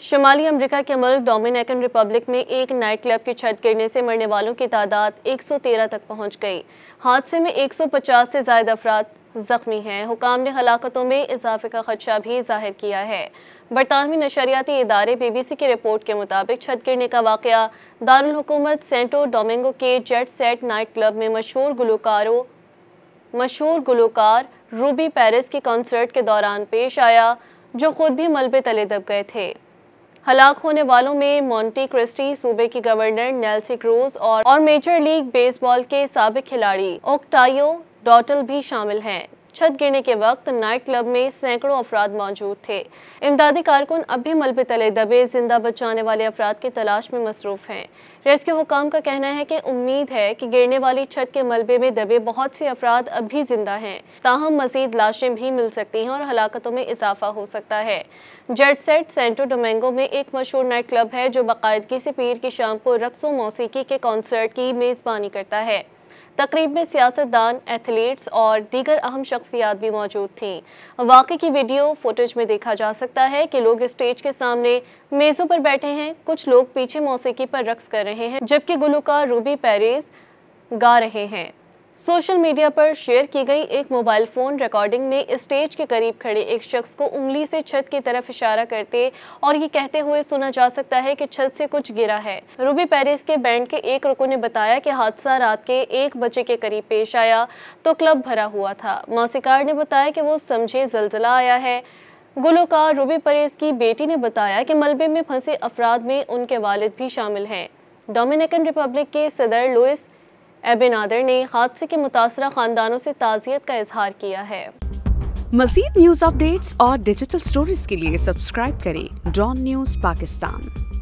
शुमाली America के मुल्क Dominican Republic में एक नाइट क्लब की छत गिरने से मरने वालों की तादाद 113 तक पहुंच गई। हादसे में 150 से ज़ायद अफराद जख्मी हैं। हुकाम ने हलाकतों में इजाफे का खदशा भी जाहिर किया है। बरतानवी नशरियाती इदारे BBC की रिपोर्ट के मुताबिक छत गिरने का वाक़या दारुल हुकूमत सेंटो डोमिंगो के जेट सेट नाइट क्लब में मशहूर गुलकार रूबी पेरिस की कॉन्सर्ट के दौरान पेश आया, जो खुद भी मलबे तले दब गए थे। हलाक होने वालों में मॉन्टी क्रिस्टी सूबे की गवर्नर नेल्सी क्रूज और मेजर लीग बेसबॉल के साबिक खिलाड़ी ओक्टावियो डॉटल भी शामिल हैं। छत गिरने के वक्त नाइट क्लब में सैकड़ों अफराद मौजूद थे। इमदादी कारकुन अब भी मलबे तले दबे जिंदा बचाने वाले अफराद की तलाश में मसरूफ हैं। रेस्क्यू हुकाम का कहना है कि उम्मीद है कि गिरने वाली छत के मलबे में दबे बहुत से अफराद अब भी जिंदा हैं, ताहम मजीद लाशें भी मिल सकती हैं और हलाकतों में इजाफा हो सकता है। जेट सेट सेंटो डोमिंगो में एक मशहूर नाइट क्लब है जो बाकायदगी से पीर की शाम को रक्स व मौसीकी के कॉन्सर्ट की मेज़बानी करता है। तकरीब में सियासतदान, एथलीट्स और दीगर अहम शख्सियात भी मौजूद थीं। वाक़े की वीडियो फुटेज में देखा जा सकता है कि लोग स्टेज के सामने मेज़ों पर बैठे हैं, कुछ लोग पीछे मौसीकी पर रक्स कर रहे हैं, जबकि गुलकार रूबी पेरिस गा रहे हैं। सोशल मीडिया पर शेयर की गई एक मोबाइल फ़ोन रिकॉर्डिंग में स्टेज के करीब खड़े एक शख्स को उंगली से छत की तरफ इशारा करते और ये कहते हुए सुना जा सकता है कि छत से कुछ गिरा है। रूबी पेरिस के बैंड के एक रुकन ने बताया कि हादसा रात के 1 बजे के करीब पेश आया तो क्लब भरा हुआ था। मौसीकार ने बताया कि वो समझे ज़ल्ज़ला आया है। गुलकार रूबी पेरिस की बेटी ने बताया कि मलबे में फंसे अफराद में उनके वालिद भी शामिल हैं। डोमिनिकन रिपब्लिक के सदर लुइस एबेनादर ने हादसे के मुतासरा खानदानों से ताज़ियत का इजहार किया है। मज़ीद न्यूज़ अपडेट्स और डिजिटल स्टोरीज के लिए सब्सक्राइब करें डॉन न्यूज़ पाकिस्तान।